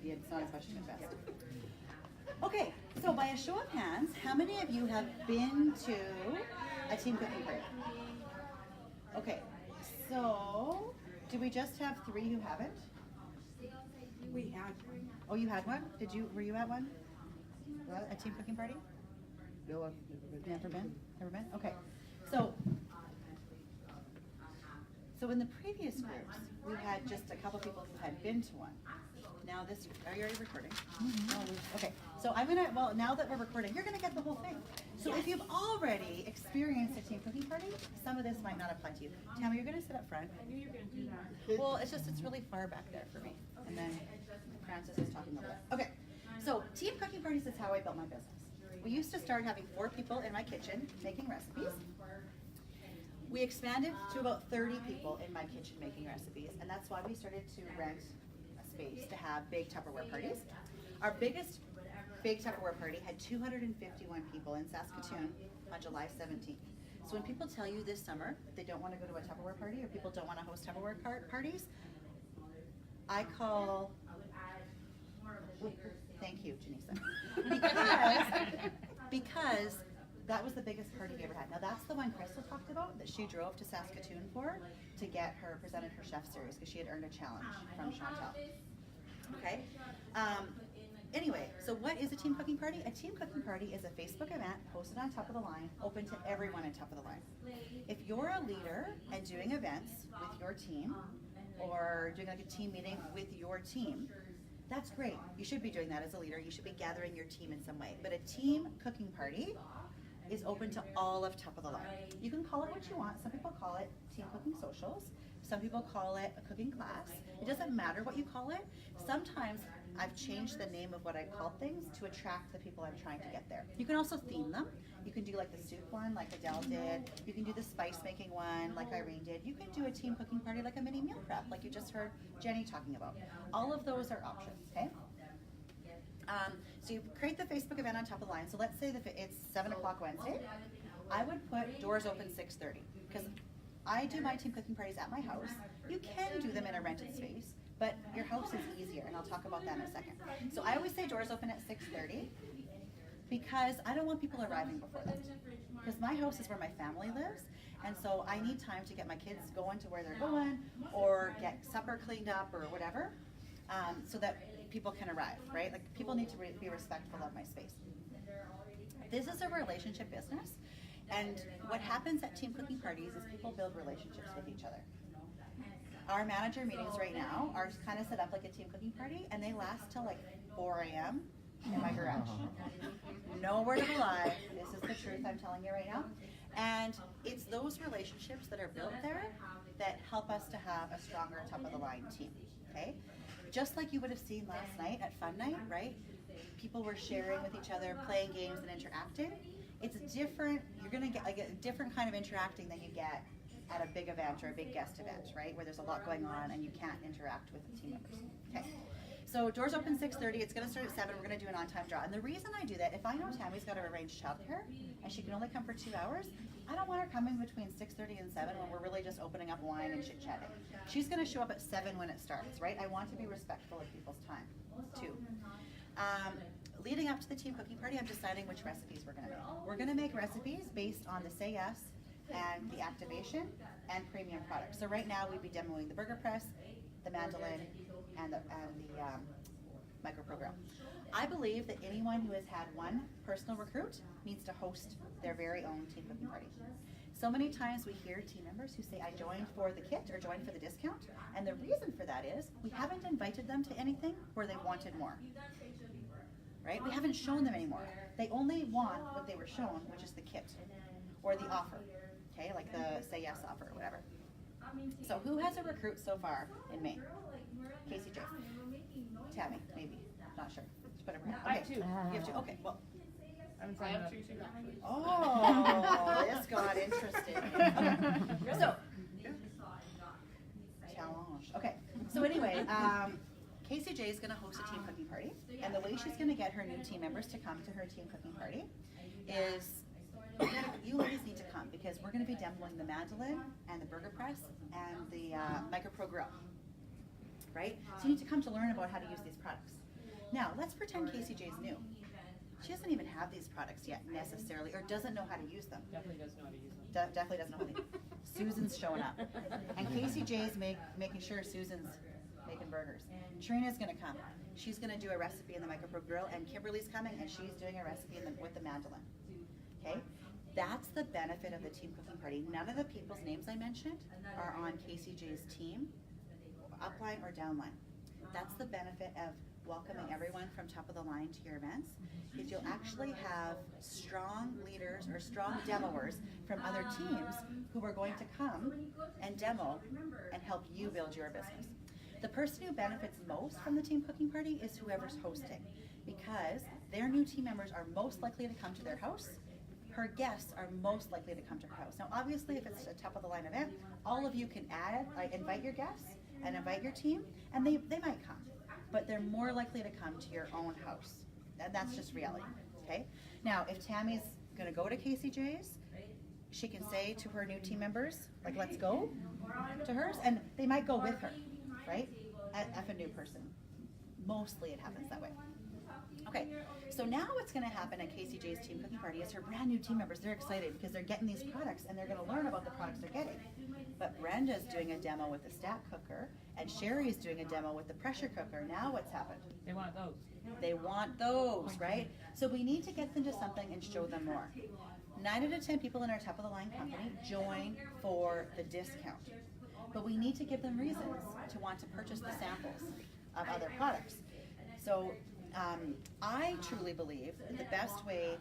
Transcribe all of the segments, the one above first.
it's not as much to invest. Okay, so by a show of hands, how many of you have been to a team cooking party? Okay, so do we just have 3 who haven't? We had one. Oh, you had one? Were you at one? A team cooking party? No, I've Never been? Never been? Okay. So in the previous groups, we had just a couple people who had been to one. Now this, are you already recording? Mm-hmm. Okay, so now that we're recording, you're gonna get the whole thing. So if you've already experienced a team cooking party, some of this might not apply to you. Tammy, you're gonna sit up front. I knew you were going to do that. Well, it's really far back there for me. And then Francis is talking about it. Okay, so team cooking parties is how I built my business. We used to start having 4 people in my kitchen making recipes. We expanded to about 30 people in my kitchen making recipes, and that's why we started to rent a space to have big Tupperware parties. Our biggest big Tupperware party had 251 people in Saskatoon on July 17th. So when people tell you this summer that they don't want to go to a Tupperware party or people don't want to host Tupperware parties, I call, thank you, Janisa, because that was the biggest party we ever had. Now that's the one Crystal talked about that she drove to Saskatoon for to get her presented her chef series because she had earned a challenge from Chantel. Okay. Anyway, so what is a team cooking party? A team cooking party is a Facebook event posted on Top of the Line, open to everyone at Top of the Line. If you're a leader and doing events with your team or doing like a team meeting with your team, that's great. You should be doing that as a leader. You should be gathering your team in some way. But a team cooking party is open to all of Top of the Line. You can call it what you want. Some people call it team cooking socials. Some people call it a cooking class. It doesn't matter what you call it. Sometimes I've changed the name of what I call things to attract the people I'm trying to get there. You can also theme them. You can do like the soup one like Adele did. You can do the spice making one like Irene did. You can do a team cooking party like a mini meal prep like you just heard Jenny talking about. All of those are options, okay? So you create the Facebook event on Top of the Line. So let's say that it's 7 o'clock Wednesday. I would put doors open 6:30 because I do my team cooking parties at my house. You can do them in a rented space, but your house is easier, and I'll talk about that in a second. So I always say doors open at 6:30 because I don't want people arriving before that. Because my house is where my family lives, and so I need time to get my kids going to where they're going or get supper cleaned up or whatever so that people can arrive, right? Like people need to be respectful of my space. This is a relationship business, and what happens at team cooking parties is people build relationships with each other. Our manager meetings right now are kind of set up like a team cooking party, and they last till like 4 a.m. in my garage. No word of a lie. This is the truth I'm telling you right now. And it's those relationships that are built there that help us to have a stronger top of the line team, okay? Just like you would have seen last night at Fun Night, right? People were sharing with each other, playing games and interacting. It's different, you're gonna get like a different kind of interacting than you get at a big event or a big guest event, right? Where there's a lot going on and you can't interact with the team members. Okay. So doors open 6:30, it's gonna start at 7, we're gonna do an on-time draw. And the reason I do that, if I know Tammy's gotta arrange childcare and she can only come for 2 hours, I don't want her coming between 6:30 and 7 when we're really just opening up wine and chit-chatting. She's gonna show up at 7 when it starts, right? I want to be respectful of people's time, too. Leading up to the team cooking party, I'm deciding which recipes we're gonna make. We're gonna make recipes based on the Say Yes and the activation and premium products. So right now we'd be demoing the burger press, the mandolin, and the micro program. I believe that anyone who has had one personal recruit needs to host their very own team cooking party. So many times we hear team members who say, I joined for the kit or joined for the discount, and the reason for that is we haven't invited them to anything where they wanted more. Right? We haven't shown them anymore. They only want what they were shown, which is the kit or the offer, okay, like the Say Yes offer or whatever. So who has a recruit so far in May? Casey J. Tammy, maybe, not sure. Just put it right. I have 2. You have 2. Okay, well. I have 2 too, actually. Oh, this got interesting. Okay. So, challenge. Okay. So anyway, Casey J is going to host a team cooking party, and the way she's going to get her new team members to come to her team cooking party is you ladies need to come because we're going to be demoing the mandolin and the burger press and the micro pro grill. right? So you need to come to learn about how to use these products. Now, let's pretend KCJ's new. She doesn't even have these products yet necessarily, or doesn't know how to use them. Definitely doesn't know how to use them. Definitely doesn't know how to use them. Susan's showing up. And KCJ's making sure Susan's making burgers. Trina's gonna come. She's gonna do a recipe in the micro grill, and Kimberly's coming and she's doing a recipe with the mandolin. Okay? That's the benefit of the team cooking party. None of the people's names I mentioned are on KCJ's team, upline or downline. That's the benefit of welcoming everyone from top of the line to your events, is you'll actually have strong leaders or strong demoers from other teams who are going to come and demo and help you build your business. The person who benefits most from the team cooking party is whoever's hosting, because their new team members are most likely to come to their house. Her guests are most likely to come to her house. Now, obviously, if it's a top of the line event, all of you can invite your guests and invite your team, and they might come, but they're more likely to come to your own house. And that's just reality, okay? Now, if Tammy's gonna go to KCJ's, she can say to her new team members, like, let's go to hers, and they might go with her, right? If a new person. Mostly it happens that way. Okay, so now what's gonna happen at KCJ's team cooking party is her brand new team members, they're excited because they're getting these products and they're gonna learn about the products they're getting. But Brenda's doing a demo with the stack cooker, and Sherry's doing a demo with the pressure cooker. Now what's happened? They want those. They want those, right? So we need to get them to something and show them more. 9 out of 10 people in our top of the line company join for the discount. But we need to give them reasons to want to purchase the samples of other products. So I truly believe that the best way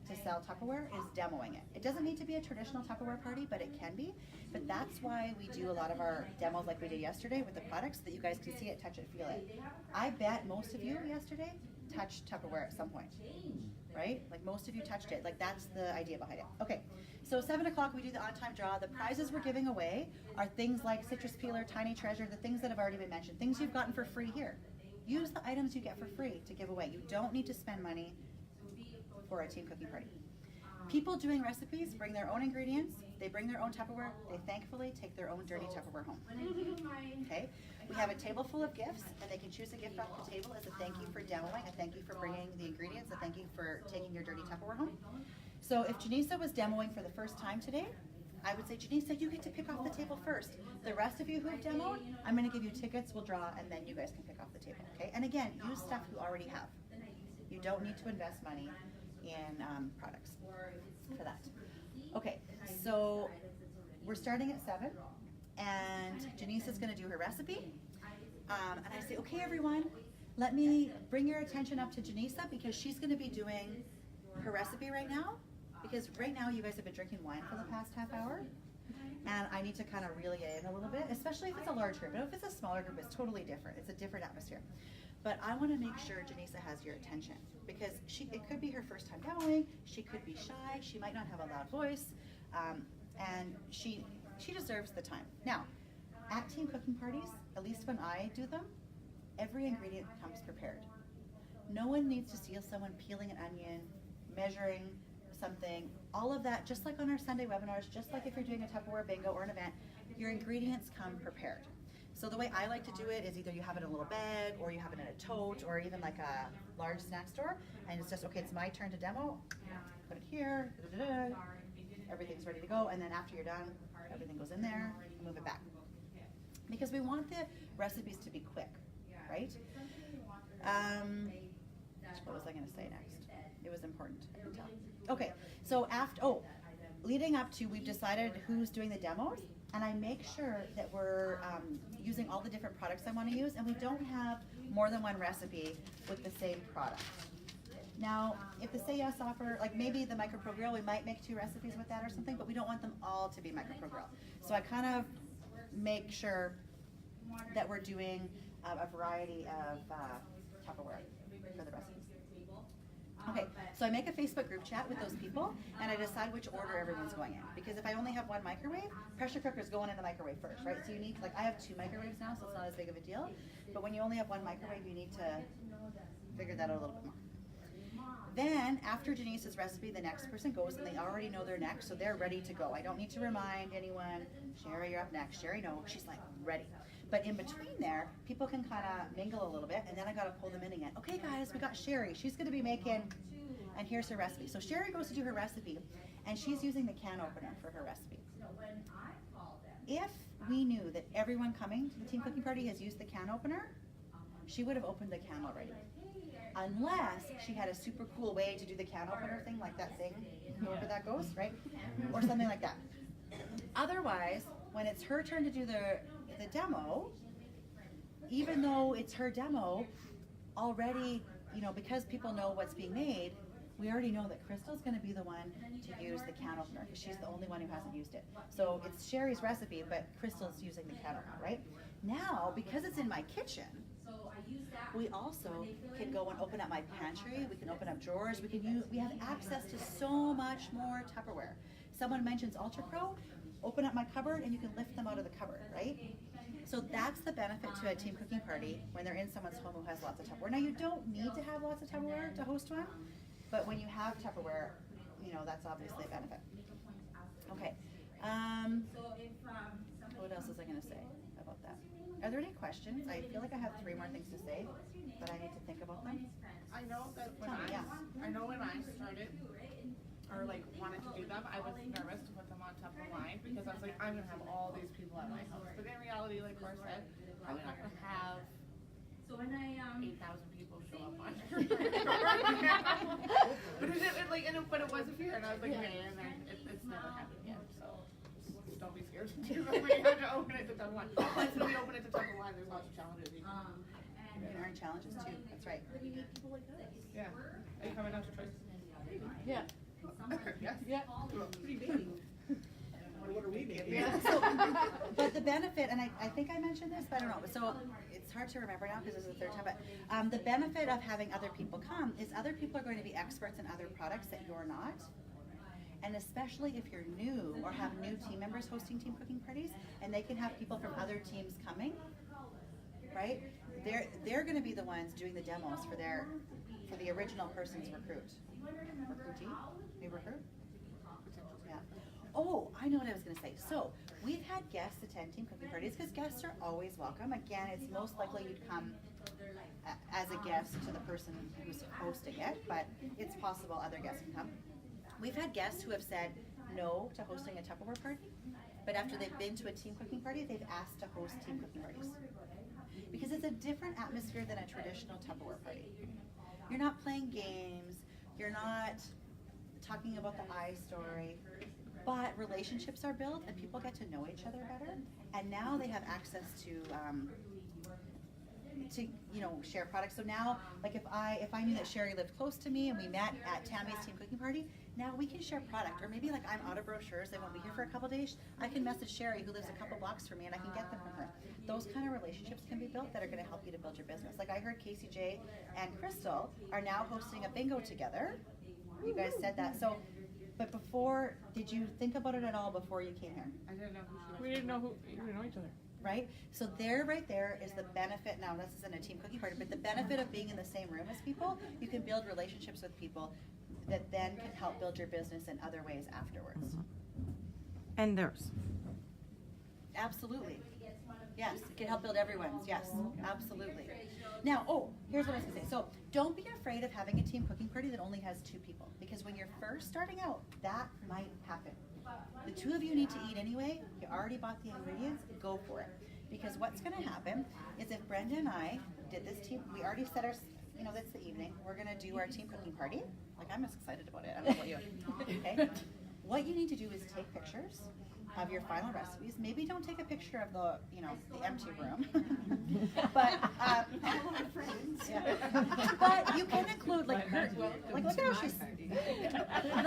to sell Tupperware is demoing it. It doesn't need to be a traditional Tupperware party, but it can be. But that's why we do a lot of our demos like we did yesterday with the products, so that you guys can see it, touch it, feel it. I bet most of you yesterday touched Tupperware at some point, right? Like most of you touched it. Like that's the idea behind it. Okay, so 7 o'clock we do the on-time draw. The prizes we're giving away are things like citrus peeler, tiny treasure, the things that have already been mentioned, things you've gotten for free here. Use the items you get for free to give away. You don't need to spend money for a team cooking party. People doing recipes bring their own ingredients, they bring their own Tupperware, they thankfully take their own dirty Tupperware home. Okay? We have a table full of gifts, and they can choose a gift off the table as a thank you for demoing, a thank you for bringing the ingredients, a thank you for taking your dirty Tupperware home. So if Janisa was demoing for the first time today, I would say, Janisa, you get to pick off the table first. The rest of you who have demoed, I'm gonna give you tickets, we'll draw, and then you guys can pick off the table, okay? And again, use stuff you already have. You don't need to invest money in products for that. Okay, so we're starting at 7, and Janice's gonna do her recipe. And I say, okay everyone, let me bring your attention up to Janisa, because she's gonna be doing her recipe right now. Because right now you guys have been drinking wine for the past half hour, and I need to kind of reel you in a little bit, especially if it's a large group. But if it's a smaller group, it's totally different. It's a different atmosphere. But I want to make sure Janisa has your attention, because it could be her first time demoing, she could be shy, she might not have a loud voice, and she deserves the time. Now, at team cooking parties, at least when I do them, every ingredient comes prepared. No one needs to see someone peeling an onion, measuring something, all of that, just like on our Sunday webinars, just like if you're doing a Tupperware bingo or an event, your ingredients come prepared. So the way I like to do it is either you have it in a little bag, or you have it in a tote, or even like a large snack store, and it's just, okay, it's my turn to demo, put it here, everything's ready to go, and then after you're done, everything goes in there, move it back. Because we want the recipes to be quick, right? What was I gonna say next? It was important, I can tell. Okay, so leading up to, we've decided who's doing the demos, and I make sure that we're using all the different products I want to use, and we don't have more than one recipe with the same product. Now, if the Say Yes offer, like maybe the Micro Pro Grill, we might make 2 recipes with that or something, but we don't want them all to be Micro Pro Grill. So I kind of make sure that we're doing a variety of Tupperware for the recipes. Okay, so I make a Facebook group chat with those people, and I decide which order everyone's going in. Because if I only have one microwave, pressure cooker's going in the microwave first, right? So you need, like, I have 2 microwaves now, so it's not as big of a deal. But when you only have one microwave, you need to figure that out a little bit more. Then, after Janice's recipe, the next person goes, and they already know they're next, so they're ready to go. I don't need to remind anyone, Sherry, you're up next. Sherry, no, she's like, ready. But in between there, people can kind of mingle a little bit, and then I got to pull them in again. Okay, guys, we got Sherry. She's going to be making, and here's her recipe. So Sherry goes to do her recipe, and she's using the can opener for her recipe. If we knew that everyone coming to the team cooking party has used the can opener, she would have opened the can already. Unless she had a super cool way to do the can opener thing, like that thing, however that goes, right? Or something like that. Otherwise, when it's her turn to do the demo, even though it's her demo, already, you know, because people know what's being made, we already know that Crystal's going to be the one to use the can opener because she's the only one who hasn't used it. So it's Sherry's recipe, but Crystal's using the can opener, right? Now, because it's in my kitchen, we also can go and open up my pantry. We can open up drawers. We have access to so much more Tupperware. Someone mentions Ultra Pro, open up my cupboard and you can lift them out of the cupboard, right? So that's the benefit to a team cooking party when they're in someone's home who has lots of Tupperware. Now you don't need to have lots of Tupperware to host one, but when you have Tupperware, you know, that's obviously a benefit. Okay. What else was I going to say about that? Are there any questions? I feel like I have 3 more things to say, but I need to think about them. I know that when I know when I started or like wanted to do them, I was nervous to put them on top of the line because I was like, I'm gonna have all these people at my house. But in reality, like Cora said, I'm not gonna have 8,000 people show up on your but it was a fear, and I was like, okay, and then it's never happened yet. So just don't be scared to do them. We have to open it to top one. Once we open it to top one, there's lots of challenges. There are challenges too. That's right. Yeah. Are you coming out to Choice? Yeah. Yes. Yeah. Pretty big. What are we making? Yeah. So, but the benefit, and I think I mentioned this, but I don't know. So it's hard to remember now because this is the 3rd time. But the benefit of having other people come is other people are going to be experts in other products that you're not. And especially if you're new or have new team members hosting team cooking parties, and they can have people from other teams coming, right? They're going to be the ones doing the demos for the original person's recruitee, new recruit. Yeah. Oh, I know what I was going to say. So we've had guests attend team cooking parties because guests are always welcome. Again, it's most likely you'd come as a guest to the person who's hosting it, but it's possible other guests can come. We've had guests who have said no to hosting a Tupperware party, but after they've been to a team cooking party, they've asked to host team cooking parties. Because it's a different atmosphere than a traditional Tupperware party. You're not playing games, you're not talking about the I story, but relationships are built and people get to know each other better, and now they have access to you know, share products. So now, like if I knew that Sherry lived close to me and we met at Tammy's team cooking party, now we can share product. Or maybe like I'm out of brochures, they won't be here for a couple days, I can message Sherry who lives a couple blocks from me and I can get them from her. Those kind of relationships can be built that are going to help you to build your business. Like I heard Casey J and Crystal are now hosting a bingo together. You guys said that. So, but before, did you think about it at all before you came here? I didn't know who she was. We didn't know each other. Right? So right there is the benefit. Now this isn't a team cooking party, but the benefit of being in the same room as people, you can build relationships with people that then can help build your business in other ways afterwards. And theirs. Absolutely. Yes, it can help build everyone's. Yes, absolutely. Now, here's what I was going to say. So don't be afraid of having a team cooking party that only has 2 people, because when you're first starting out, that might happen. The 2 of you need to eat anyway. You already bought the ingredients. Go for it. Because what's going to happen is if Brenda and I did this team, we already set our, you know, that's the evening. We're going to do our team cooking party. Like I'm as excited about it. I don't know what you are. Okay. What you need to do is take pictures of your final recipes. Maybe don't take a picture of the, you know, the empty room. But yeah. But you can include like her, like look at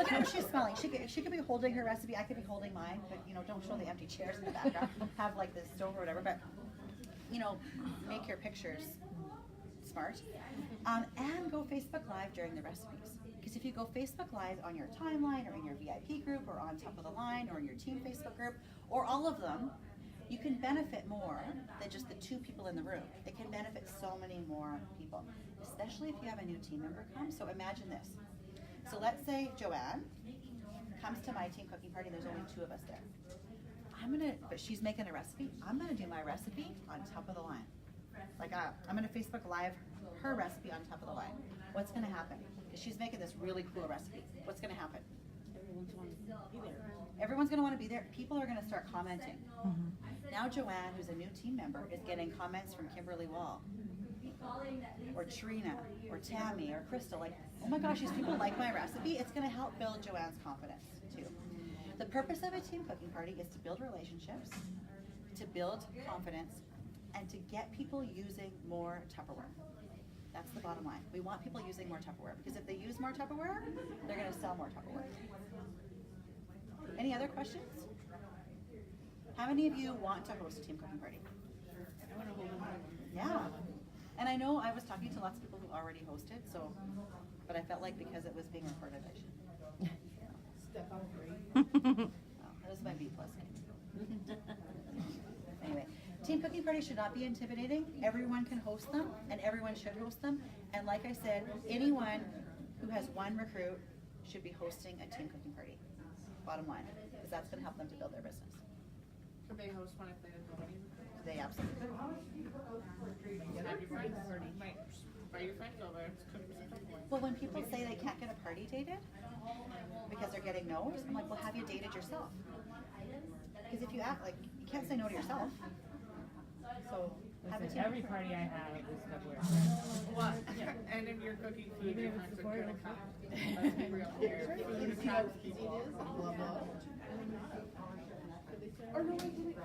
how she's smelling. She could be holding her recipe. I could be holding mine. But you know, don't show the empty chairs in the background. Have like this stove or whatever. But you know, make your pictures smart. And go Facebook Live during the recipes. Because if you go Facebook Live on your timeline or in your VIP group or on top of the line or in your team Facebook group or all of them, you can benefit more than just the 2 people in the room. It can benefit so many more people, especially if you have a new team member come. So imagine this. So let's say Joanne comes to my team cooking party, there's only 2 of us there. but she's making a recipe, I'm gonna do my recipe on top of the line. Like, I'm gonna Facebook Live her recipe on top of the line. What's gonna happen? Because she's making this really cool recipe. What's gonna happen? Everyone's gonna wanna be there. People are gonna start commenting. Now Joanne, who's a new team member, is getting comments from Kimberly Wall, or Trina, or Tammy, or Crystal, like, oh my gosh, these people like my recipe. It's gonna help build Joanne's confidence too. The purpose of a team cooking party is to build relationships, to build confidence, and to get people using more Tupperware. That's the bottom line. We want people using more Tupperware, because if they use more Tupperware, they're gonna sell more Tupperware. Any other questions? How many of you want to host a team cooking party? Yeah. And I know I was talking to lots of people who already hosted, so, but I felt like because it was being recorded, I should. Step up, Oh, that was my B plus. Anyway, team cooking parties should not be intimidating. Everyone can host them, and everyone should host them. And like I said, anyone who has one recruit should be hosting a team cooking party. Bottom line, because that's going to help them to build their business. Could they host one if they didn't know any? They absolutely could. Have your friends, invite your friends over, cook some Tupperware. Well, when people say they can't get a party dated because they're getting no's, I'm like, well, have you dated yourself? Because if you act like, you can't say no to yourself. So have a Listen, team. every party I have is Tupperware. What? And if you're cooking food, Even your if friends it's are gonna boiled. come. Let's be real here. Food attracts people. Or no, I didn't.